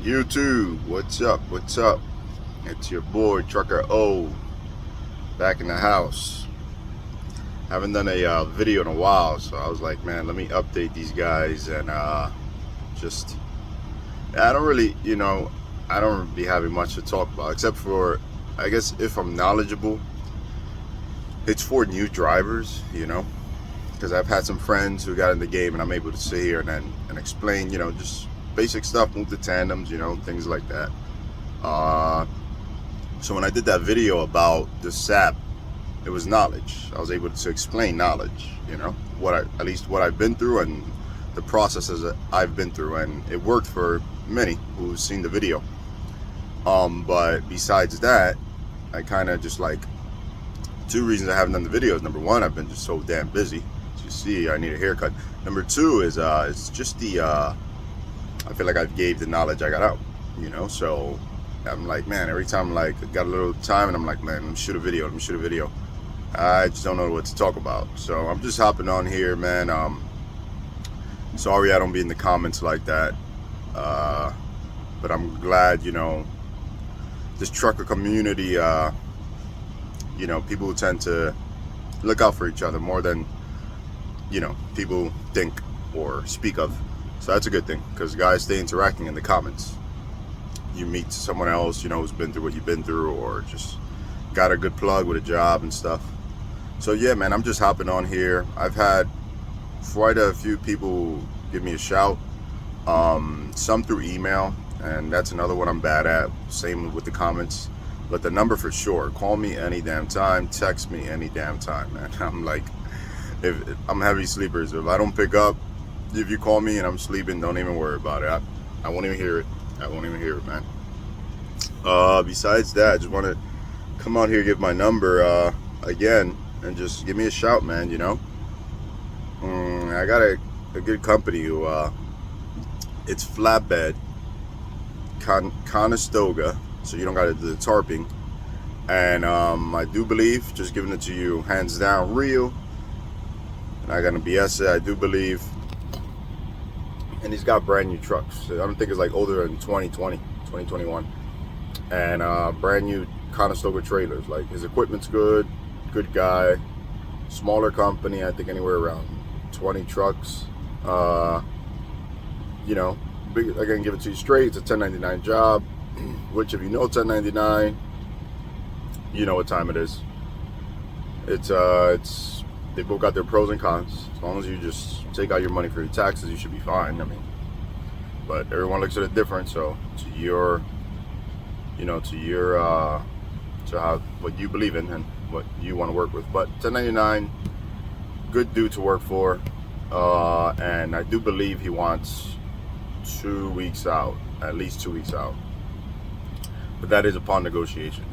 YouTube, what's up? What's up? It's your boy Trucker O back in the house. Haven't done a video in a while, so I was like, man, let me update these guys and just. I don't really, I don't be having much to talk about except for, I guess, if I'm knowledgeable, it's for new drivers, because I've had some friends who got in the game and I'm able to sit here and explain, just basic stuff, move the tandems, things like that. So when I did that video about the sap, it was knowledge. I was able to explain knowledge, at least what I've been through and the processes that I've been through, and it worked for many who've seen the video. But besides that, I kind of just like, two reasons I haven't done the videos. Number one, I've been just so damn busy. As you see, I need a haircut. Number two is it's just I feel like I've gave the knowledge I got out, so I'm like, man, every time I got a little time and I'm like, man, let me shoot a video. I just don't know what to talk about. So I'm just hopping on here, man. Sorry I don't be in the comments like that. But I'm glad, this trucker community, people tend to look out for each other more than, people think or speak of. So that's a good thing, because guys stay interacting in the comments. You meet someone else, who's been through what you've been through, or just got a good plug with a job and stuff. So yeah, man, I'm just hopping on here. I've had quite a few people give me a shout, some through email, and that's another one I'm bad at. Same with the comments. But the number for sure, call me any damn time, text me any damn time, man. I'm like, if I'm heavy sleepers, if I don't pick up, if you call me and I'm sleeping, don't even worry about it. I won't even hear it. I won't even hear it, man. Besides that, I just want to come out here, give my number again, and just give me a shout, man. I got a good company who it's flatbed, Conestoga, so you don't got to do the tarping. And I do believe, just giving it to you hands down real, and I got to BS it, I do believe. And he's got brand new trucks. I don't think it's like older than 2020, 2021. And brand new Conestoga trailers. Like, his equipment's good guy. Smaller company, I think anywhere around 20 trucks. Big, I can give it to you straight. It's a 1099 job, which if you know 1099, you know what time it is. It's they both got their pros and cons. As long as you just take out your money for your taxes, you should be fine. But everyone looks at it different. So to how what you believe in and what you want to work with. But 1099, good dude to work for, and I do believe he wants 2 weeks out, at least 2 weeks out. But that is upon negotiation,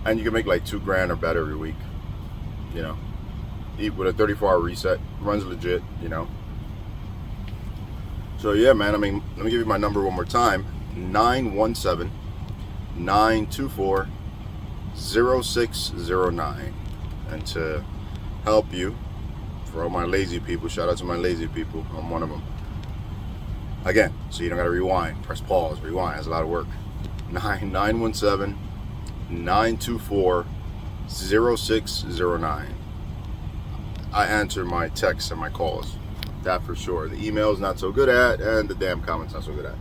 and you can make like $2,000 or better every week. Eat with a 34-hour reset, runs legit, So yeah, man, let me give you my number one more time. 917-924-0609. And to help you, for all my lazy people, shout out to my lazy people, I'm one of them. Again, so you don't gotta rewind, press pause, rewind, that's a lot of work. 917-924-0609. I answer my texts and my calls, that for sure. The email's not so good at, and the damn comments not so good at.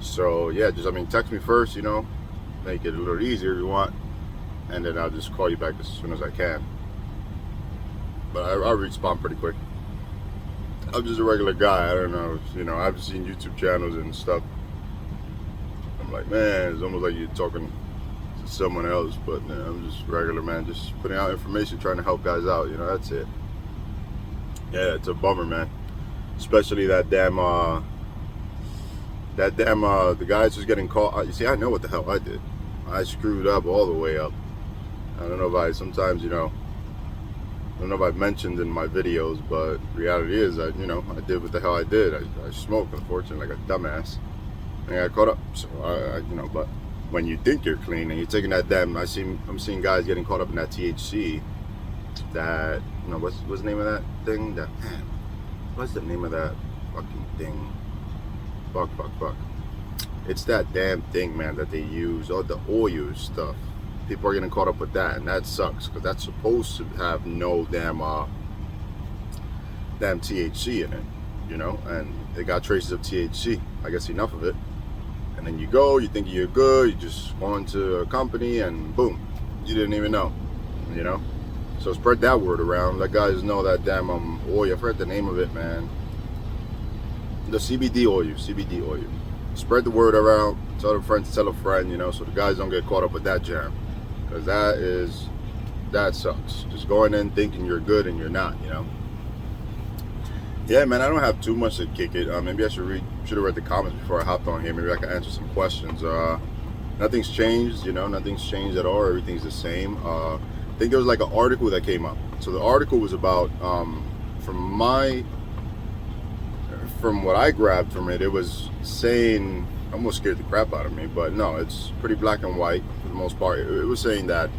So yeah, just text me first, make it a little easier if you want, and then I'll just call you back as soon as I can. But I'll respond pretty quick. I'm just a regular guy. I don't know, I've seen YouTube channels and stuff. I'm like, man, it's almost like you're talking to someone else, but I'm just regular, man, just putting out information, trying to help guys out, that's it. Yeah, it's a bummer, man. Especially that damn, the guys who's getting caught. You see, I know what the hell I did. I screwed up all the way up. I don't know if I don't know if I've mentioned in my videos, but reality is, I did what the hell I did. I smoked, unfortunately, like a dumbass. And I got caught up. So, but when you think you're clean and you're taking that damn, I'm seeing guys getting caught up in that THC, that, what's the name of that thing? What's the name of that fucking thing? Fuck. It's that damn thing, man, that they use, all the oil stuff. People are getting caught up with that, and that sucks because that's supposed to have no damn THC in it, and it got traces of THC. I guess enough of it. And then you go, you think you're good, you just go into a company and boom, you didn't even know, So spread that word around. Let guys know that damn oil. I forgot the name of it, man. The CBD oil. Spread the word around. Tell a friend to tell a friend, so the guys don't get caught up with that jam. Because that sucks. Just going in thinking you're good and you're not, Yeah, man, I don't have too much to kick it. Maybe I should have read the comments before I hopped on here. Maybe I can answer some questions. Nothing's changed, nothing's changed at all. Everything's the same. I think there was like an article that came up. So the article was about, from what I grabbed from it, it was saying, almost scared the crap out of me, but no, it's pretty black and white for the most part. It was saying that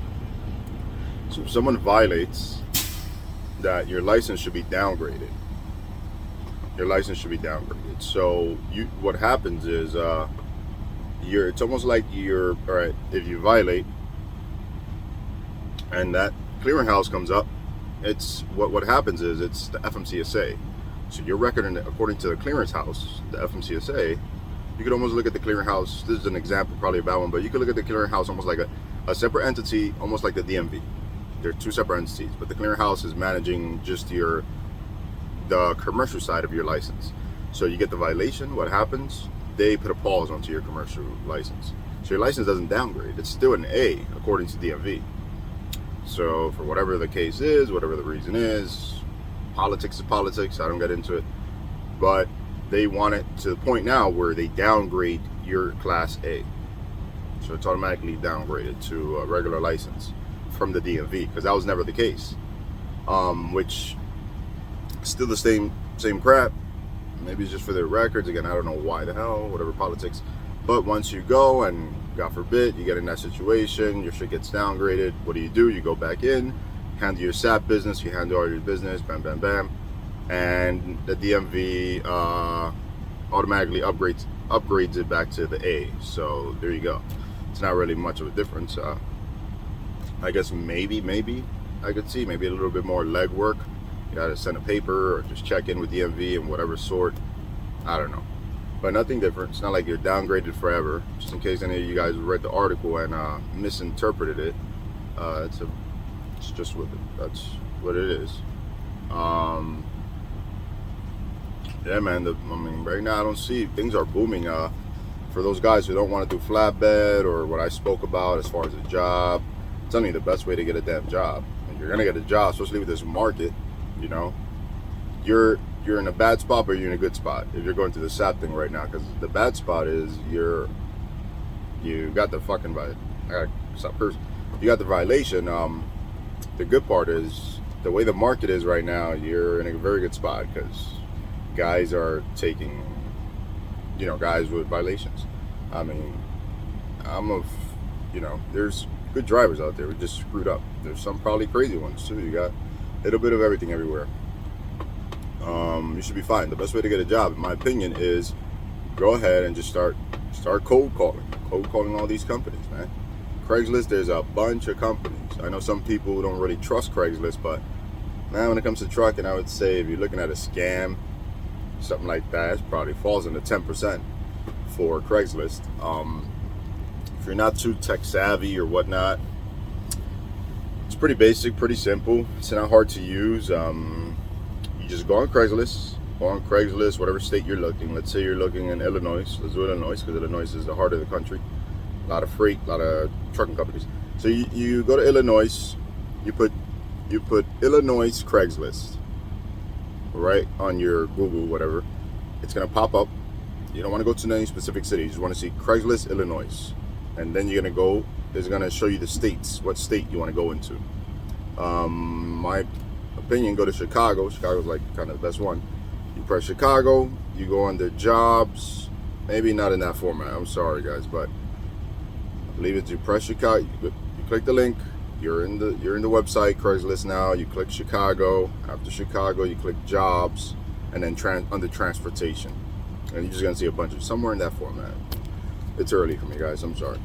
so if someone violates, that your license should be downgraded. So what happens is it's almost like all right, if you violate and that clearinghouse comes up, it's what happens is it's the FMCSA. So your record, according to the clearance house, the FMCSA, you could almost look at the clearinghouse. This is an example, probably a bad one, but you could look at the clearinghouse almost like a separate entity, almost like the DMV. They're two separate entities, but the clearinghouse is managing just the commercial side of your license. So you get the violation. What happens? They put a pause onto your commercial license. So your license doesn't downgrade. It's still an A according to DMV. So for whatever the case is, whatever the reason is, politics is politics. I don't get into it, but they want it to the point now where they downgrade your class A. So it's automatically downgraded to a regular license from the DMV, because that was never the case. Which still the same crap. Maybe it's just for their records. Again, I don't know why the hell, whatever politics. But once you go and God forbid you get in that situation, your shit gets downgraded. What do? You go back in, handle your SAP business, you handle all your business, bam, bam, bam, and the DMV automatically upgrades it back to the A. So there you go. It's not really much of a difference. I guess maybe I could see maybe a little bit more legwork. You gotta send a paper or just check in with DMV and whatever sort. I don't know, but nothing different. It's not like you're downgraded forever. Just in case any of you guys read the article and misinterpreted it, it's just what that's what it is. Yeah, man. Right now I don't see things are booming. For those guys who don't want to do flatbed or what I spoke about as far as a job, I'm telling you the best way to get a damn job. And you're gonna get a job, especially with this market. You're in a bad spot, but you're in a good spot if you're going through the SAP thing right now. Because the bad spot is you got the fucking you got the violation. The good part is the way the market is right now. You're in a very good spot because guys are taking, guys with violations. There's good drivers out there. We're just screwed up. There's some probably crazy ones too. You got a little bit of everything everywhere. You should be fine. The best way to get a job, in my opinion, is go ahead and just start cold calling all these companies, man. Craigslist, there's a bunch of companies. I know some people don't really trust Craigslist, but man, when it comes to trucking, I would say if you're looking at a scam, something like that, it probably falls into 10% for Craigslist. If you're not too tech savvy or whatnot, it's pretty basic, pretty simple. It's not hard to use. You just go on Craigslist, whatever state you're looking. Let's say you're looking in Illinois. Let's do Illinois because Illinois is the heart of the country. A lot of freight, a lot of trucking companies. So you go to Illinois, you put Illinois Craigslist right on your Google, whatever. It's gonna pop up. You don't want to go to any specific city. You just want to see Craigslist Illinois, and then you're gonna go. It's gonna show you the states, what state you want to go into. My opinion, go to Chicago. Chicago's like kind of the best one. You press Chicago, you go under jobs. Maybe not in that format. I'm sorry, guys, but I believe it's you press Chicago. You click the link. You're in the website Craigslist now. You click Chicago. After Chicago, you click jobs, and then under transportation. and you're just gonna see a bunch of somewhere in that format. It's early for me, guys. I'm sorry,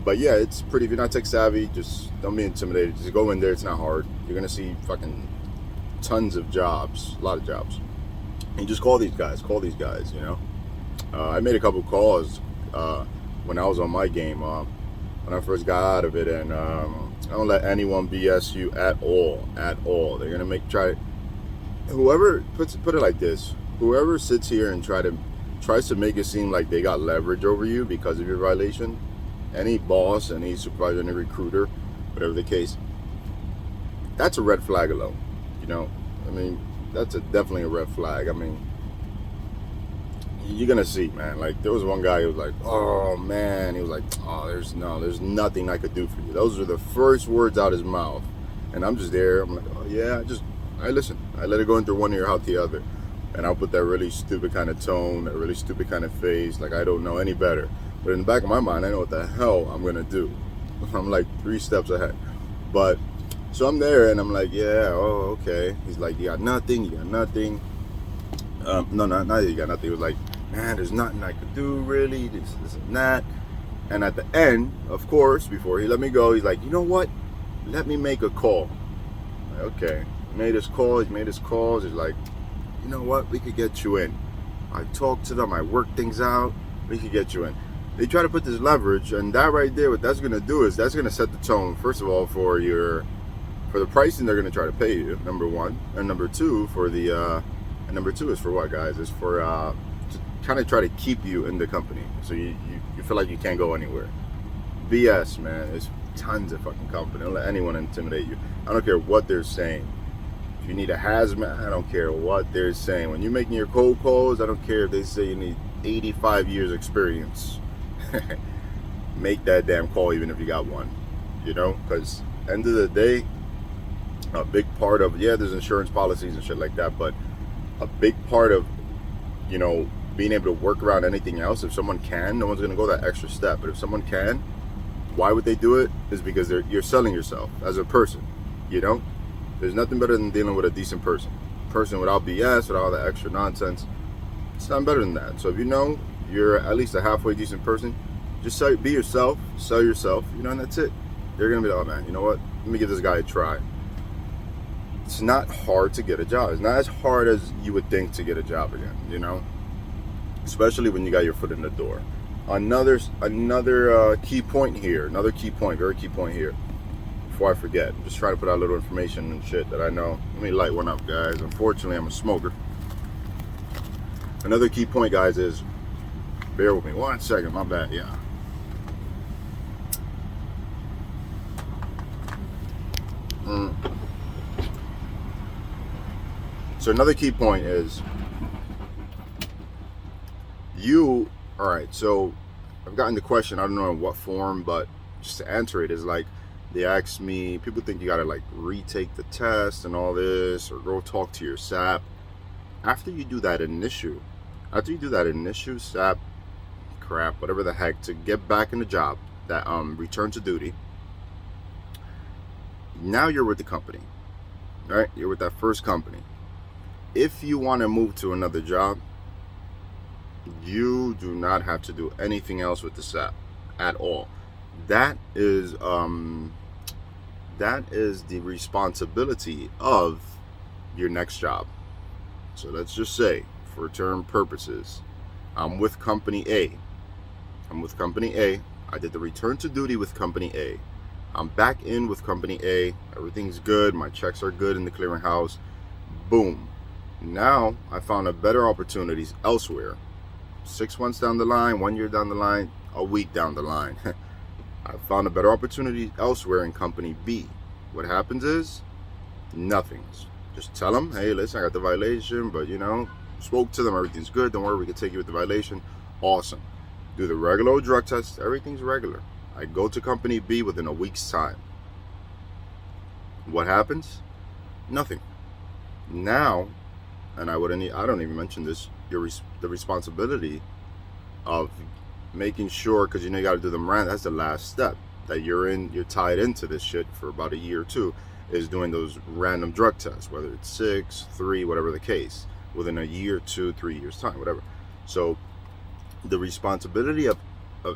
but yeah, it's pretty. If you're not tech savvy, just don't be intimidated. Just go in there. It's not hard. You're gonna see fucking tons of jobs, a lot of jobs. And just call these guys. Call these guys. You know, I made a couple calls when I was on my game when I first got out of it, and I don't let anyone BS you at all. At all. They're gonna try. Whoever put it like this. Whoever sits here and tries to make it seem like they got leverage over you because of your violation, any boss, any supervisor, any recruiter, whatever the case, that's a red flag alone. You know, I mean, that's definitely a red flag. I mean, you're gonna see, man. Like, there was one guy who was like, "Oh man," he was like, "Oh, there's nothing I could do for you." Those are the first words out his mouth, and I'm just there. I'm like, "Oh yeah," I listen. I let it go into one ear, out the other. And I'll put that really stupid kind of tone, that really stupid kind of face, like I don't know any better. But in the back of my mind, I know what the hell I'm gonna do. I'm like 3 steps ahead. But, so I'm there and I'm like, yeah, oh, okay. He's like, you got nothing, you got nothing. No, not that you got nothing. He was like, man, there's nothing I could do really, this and that. And at the end, of course, before he let me go, he's like, you know what? Let me make a call. Like, okay, he made his calls. He's like, you know what, we could get you in. I talked to them, I worked things out, we could get you in. They try to put this leverage, and that right there, what that's gonna do is that's gonna set the tone, first of all, for the pricing they're gonna try to pay you, number one. And number two, and number two is for what, guys? It's for to kind of try to keep you in the company. So you feel like you can't go anywhere. BS, man. There's tons of fucking company. Don't let anyone intimidate you. I don't care what they're saying. If you need a hazmat, I don't care what they're saying. When you're making your cold calls, I don't care if they say you need 85 years experience. Make that damn call even if you got one. You know, because end of the day, a big part of, yeah, there's insurance policies and shit like that, but a big part of, you know, being able to work around anything else, if someone can, no one's going to go that extra step. But if someone can, why would they do it? Is because you're selling yourself as a person, you know? There's nothing better than dealing with a decent person without BS, without all that extra nonsense. It's not better than that. So if you know you're at least a halfway decent person, just be yourself, sell yourself, you know, and that's it. They're gonna be like, oh man, you know what? Let me give this guy a try. It's not hard to get a job. It's not as hard as you would think to get a job again, you know? Especially when you got your foot in the door. Another key point here, very key point here. Before I forget, I'm just trying to put out a little information and shit that I know. Let me light one up, guys. Unfortunately, I'm a smoker. Another key point, guys, is, bear with me 1 second, my bad, yeah. So another key point is, all right, so I've gotten the question, I don't know in what form, but just to answer it is like, they ask me, people think you gotta like retake the test and all this, or go talk to your SAP. After you do that initial SAP crap, whatever the heck, to get back in the job, that return to duty, now you're with the company, right? You're with that first company. If you want to move to another job, you do not have to do anything else with the SAP at all. That is the responsibility of your next job. So let's just say, for term purposes, I'm with company A. I did the return to duty with company A. I'm back in with company A. Everything's good. My checks are good in the clearinghouse. Boom. Now I found a better opportunities elsewhere. 6 months down the line, 1 year down the line, a week down the line. I found a better opportunity elsewhere in company B. What happens is nothing. Just tell them, hey, listen, I got the violation, but you know, spoke to them, everything's good. Don't worry, we can take you with the violation. Awesome. Do the regular drug test, everything's regular. I go to company B within a week's time. What happens? Nothing. Now, and I don't even mention this, the responsibility of making sure, because you know you got to do them random. That's the last step that you're tied into this shit for about a year or two, is doing those random drug tests, whether it's 6, 3, whatever the case, within a year, 2, 3 years time, whatever. So the responsibility of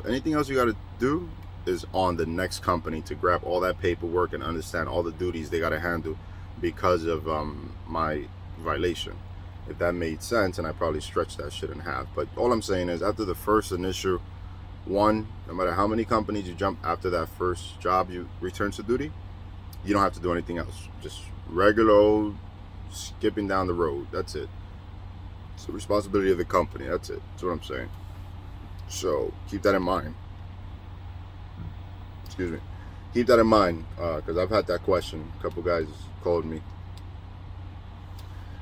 anything else you got to do is on the next company to grab all that paperwork and understand all the duties they got to handle because of my violation. If that made sense, and I probably stretched that shit in half. But all I'm saying is, after the first initial one, no matter how many companies you jump after that first job you return to duty, you don't have to do anything else. Just regular old skipping down the road. That's it. It's the responsibility of the company. That's it. That's what I'm saying. So keep that in mind. Excuse me. Keep that in mind, because I've had that question. A couple guys called me.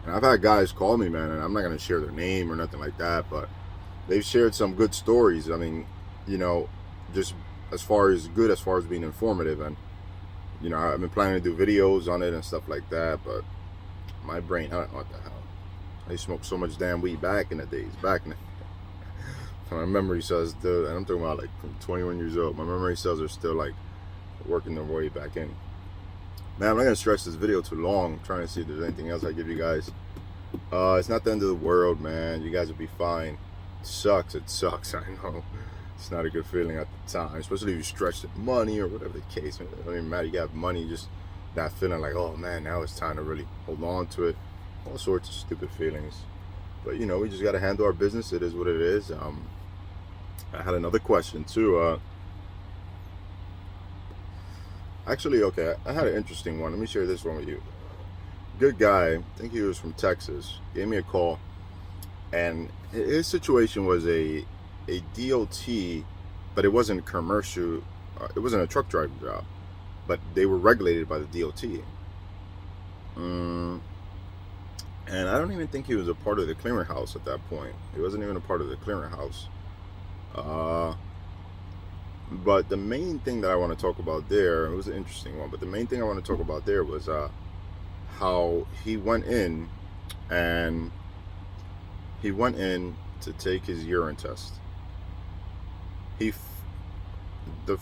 And I've had guys call me, man, and I'm not going to share their name or nothing like that, but they've shared some good stories. I mean, you know, just as far as being informative. And, you know, I've been planning to do videos on it and stuff like that, but my brain, I don't know what the hell. I smoked so much damn weed back in the days. My memory cells, and I'm talking about like from 21 years old, my memory cells are still like working their way back in. Man, I'm not gonna stretch this video too long. I'm trying to see if there's anything else I give you guys. It's not the end of the world, man. You guys will be fine. It sucks, I know. It's not a good feeling at the time, especially if you stretch the money or whatever the case. It doesn't even matter, you got money, just that feeling like, oh man, now it's time to really hold on to it. All sorts of stupid feelings. But you know, we just gotta handle our business. It is what it is. I had another question too. Actually, okay, I had an interesting one. Let me share this one with you. Good guy, I think he was from Texas, gave me a call, and his situation was a DOT, but it wasn't commercial. It wasn't a truck driving job, but they were regulated by the DOT. And I don't even think he was a part of the clearinghouse at that point. He wasn't even a part of the clearinghouse. But the main thing that I want to talk about there, it was an interesting one, but the main thing I want to talk about there was how he went in to take his urine test. The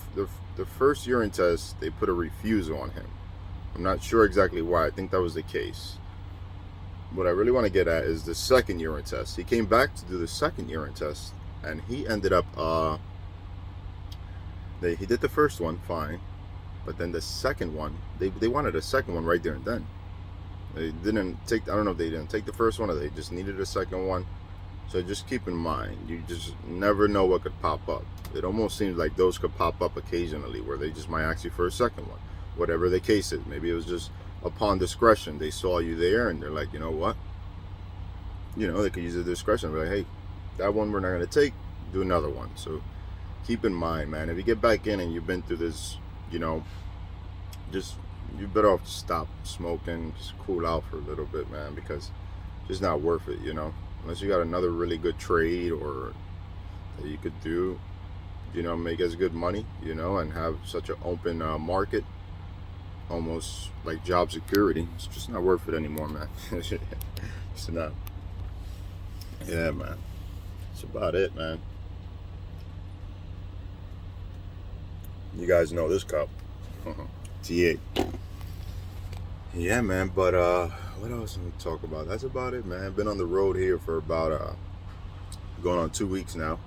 first urine test, they put a refusal on him. I'm not sure exactly why. I think that was the case. What I really want to get at is the second urine test. He came back to do the second urine test, and he ended up he did the first one fine, but then the second one, they wanted a second one right there and then. They didn't take, I don't know if they didn't take the first one or they just needed a second one. So just keep in mind, you just never know what could pop up. It almost seems like those could pop up occasionally where they just might ask you for a second one, whatever the case is. Maybe it was just upon discretion. They saw you there and they're like, you know what? You know, they could use their discretion. Be like, hey, that one we're not going to take, do another one. So keep in mind, man, if you get back in and you've been through this, you know, just, you better off stop smoking, just cool out for a little bit, man, because it's just not worth it, you know, unless you got another really good trade or that you could do, you know, make as good money, you know, and have such an open market, almost like job security. It's just not worth it anymore, man. It's not. Yeah, man, that's about it, man. You guys know this cup. T8. Yeah, man, but what else am I talk about? That's about it, man. I've been on the road here for about going on 2 weeks now.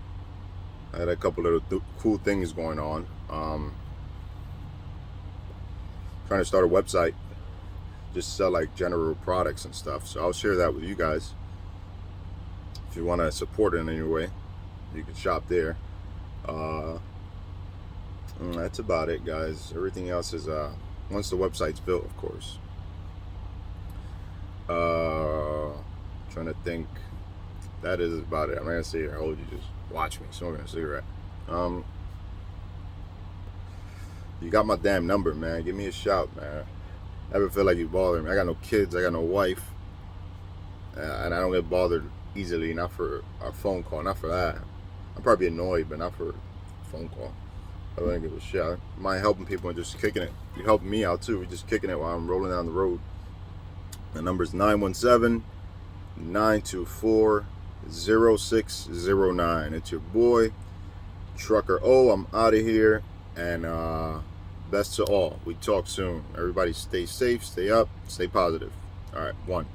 I had a couple of cool things going on. Trying to start a website, just sell like general products and stuff. So I'll share that with you guys. If you want to support it in any way, you can shop there. That's about it, guys. Everything else is once the website's built, of course. Trying to think. That is about it. I'm not gonna sit here and hold you, just watch me smoking a cigarette. You got my damn number, man. Give me a shout, man. Never feel like you bother me. I got no kids, I got no wife, and I don't get bothered easily. Not for a phone call, not for that. I'm probably annoyed, but not for a phone call. I wouldn't give a shit. I mind helping people and just kicking it. You're helping me out too. We're just kicking it while I'm rolling down the road. The number's 917-924-0609. It's your boy, Trucker O. I'm out of here. And best to all. We talk soon. Everybody stay safe, stay up, stay positive. All right, one.